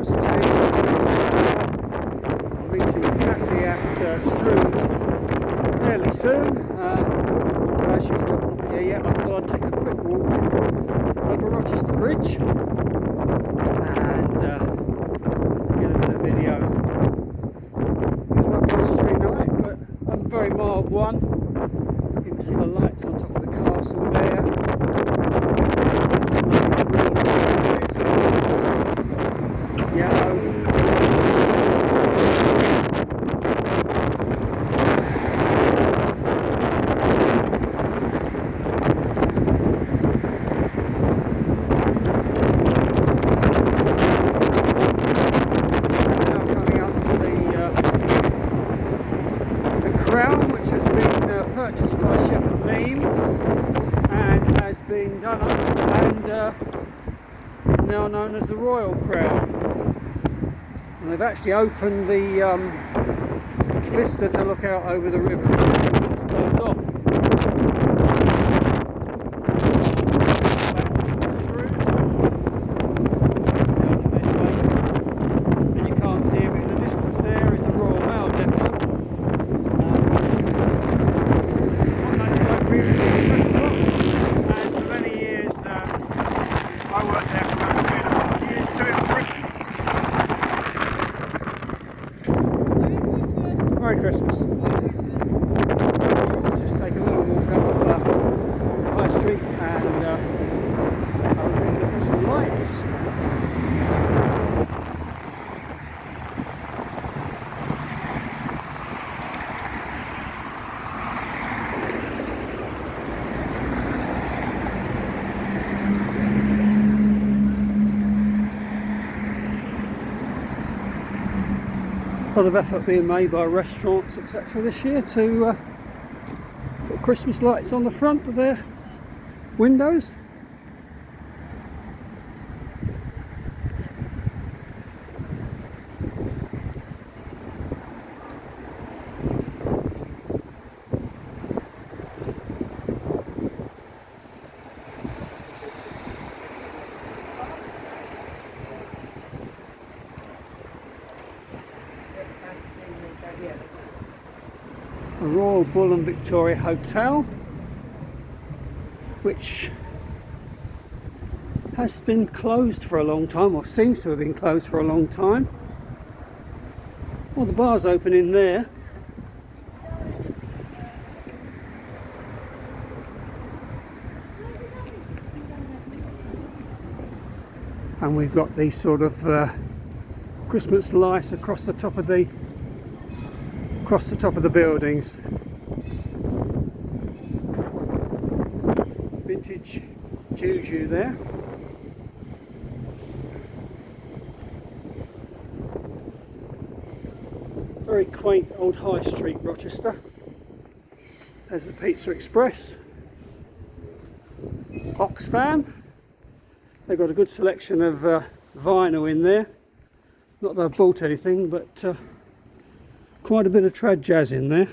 Christmas Eve. I'm meeting Kathy at Strood fairly soon. She's not here yet. I thought I'd take a quick walk over Rochester Bridge and get a bit of video. Bit of a blustery night, but a very mild one. You can see the lights on top of the castle there. This lovely green, red, yellow. Which has been purchased by Shepherd Neame and has been done up and is now known as the Royal Crown. And they've actually opened the vista to look out over the river, which was closed off. And you can't see it, but in the distance there is the Royal Mail Depot. And for many years, I worked there for about 2.5 years, 2 Merry Christmas. So we'll just take a little walk up the High Street and I'll look at some lights. A lot of effort being made by restaurants, etc. this year to put Christmas lights on the front of their windows. The Royal Bull and Victoria Hotel, which has been closed for a long time, or seems to have been closed for a long time. Well, the bar's open in there. And we've got these sort of Christmas lights across the top of the buildings. Vintage juju there. Very quaint old High Street, Rochester. There's the Pizza Express. Oxfam. They've got a good selection of vinyl in there. Not that I've bought anything, but quite a bit of trad jazz in there.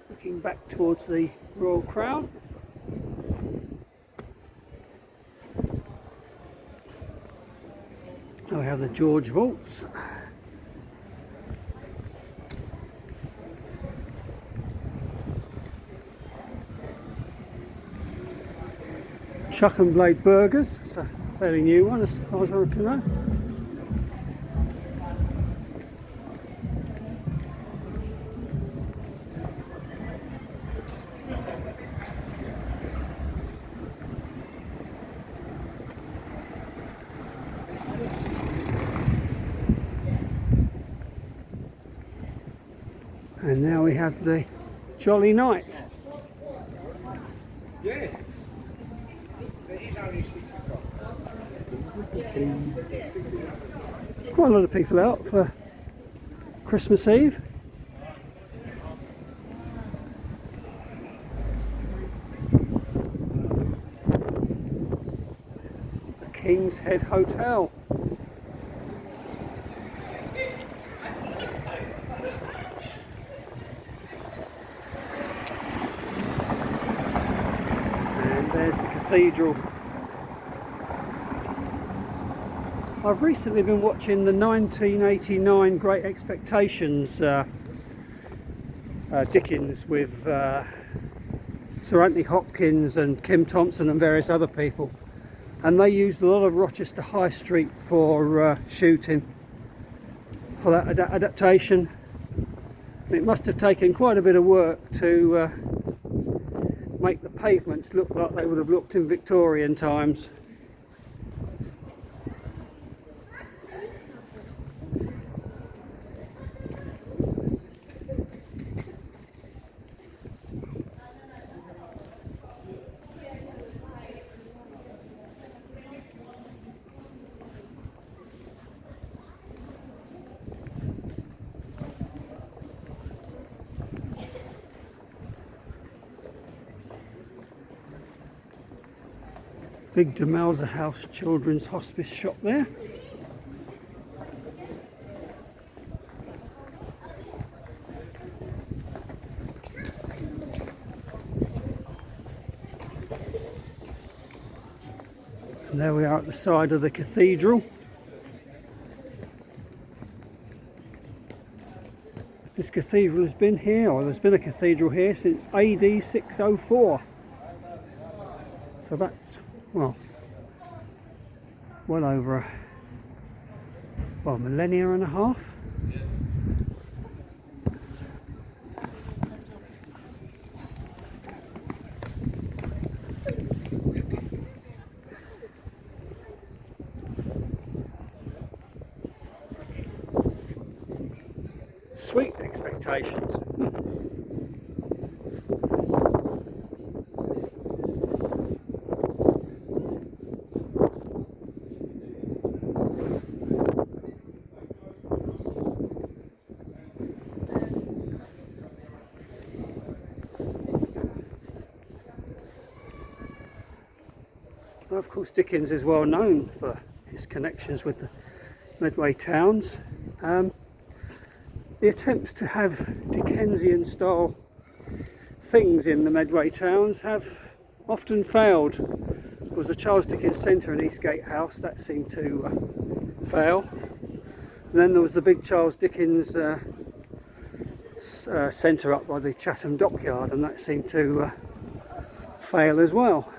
Looking back towards the Royal Crown. Now we have the George Vaults. Chuck and Blade Burgers, it's a fairly new one as far as I can know. And now we have the Jolly Knight. Yeah. Quite a lot of people out for Christmas Eve. The King's Head Hotel. There's the cathedral. I've recently been watching the 1989 Great Expectations Dickens with Sir Anthony Hopkins and Kim Thompson and various other people, and they used a lot of Rochester High Street for shooting for that adaptation. It must have taken quite a bit of work to make the pavements look like they would have looked in Victorian times. Big Demelza House Children's Hospice shop there. And there we are at the side of the cathedral. This cathedral has been here, or there's been a cathedral here since AD 604. So that's, well over a millennia and a half. Sweet expectations. Of course, Dickens is well known for his connections with the Medway towns. The attempts to have Dickensian style things in the Medway towns have often failed. There was the Charles Dickens Centre in Eastgate House, that seemed to fail. And then there was the big Charles Dickens centre up by the Chatham Dockyard, and that seemed to fail as well.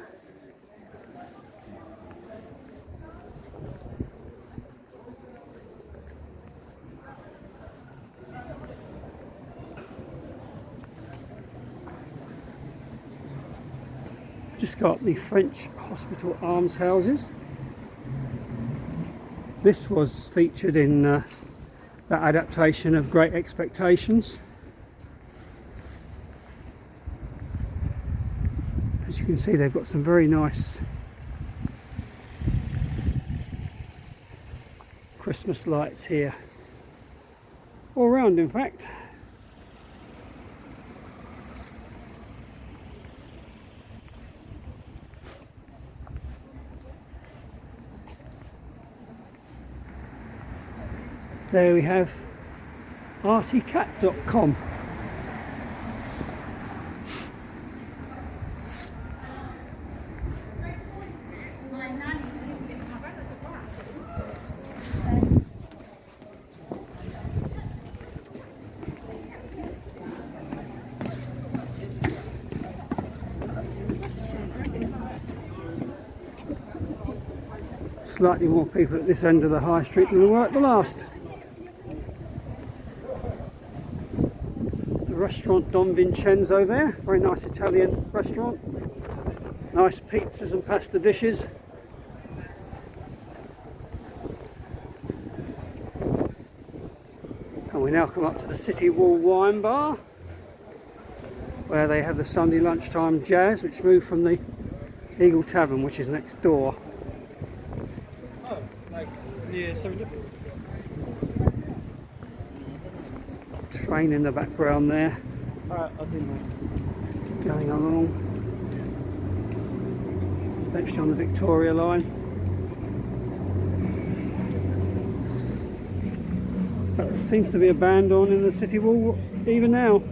Just got the French hospital almshouses. This was featured in that adaptation of Great Expectations. As you can see, they've got some very nice Christmas lights here, all round in fact. There we have artycat.com. Slightly more people at this end of the high street than there were at the last. Restaurant Don Vincenzo there, very nice Italian restaurant, nice pizzas and pasta dishes. And we now come up to the City Wall Wine Bar, where they have the Sunday lunchtime jazz, which moved from the Eagle Tavern, which is next door. Oh, like near 7. Train in the background there, going along, eventually on the Victoria line. But there seems to be a band on in the City Wall even now.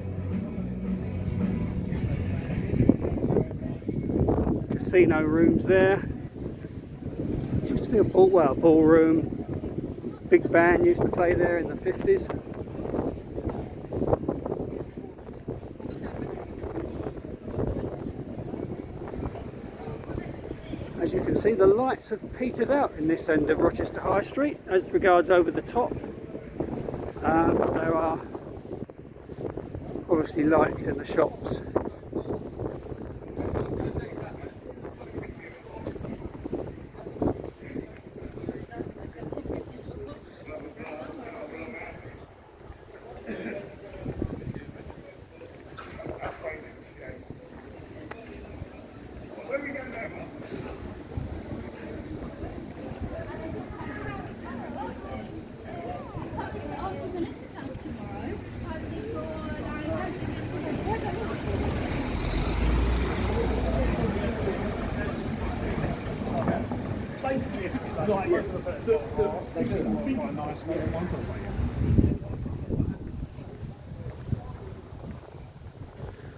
casino rooms there. It used to be a ballroom. Big band used to play there in the 50s. As you can see, the lights have petered out in this end of Rochester High Street as regards over the top. There are obviously lights in the shops.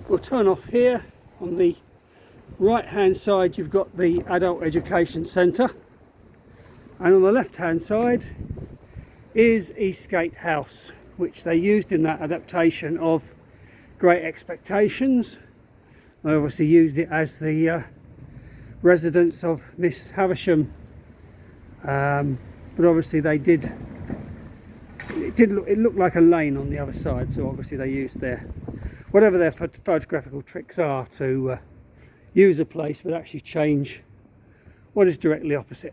We'll turn off here. On the right hand side you've got the Adult Education Centre, and on the left hand side is Eastgate House, which they used in that adaptation of Great Expectations. They obviously used it as the residence of Miss Havisham, but obviously they did. It looked like a lane on the other side, so obviously they used their whatever their photographical tricks are to use a place but actually change what is directly opposite.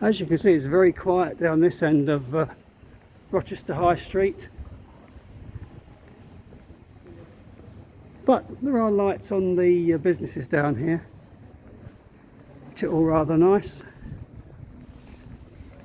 As you can see, it's very quiet down this end of Rochester High Street, but there are lights on the businesses down here, which are all rather nice.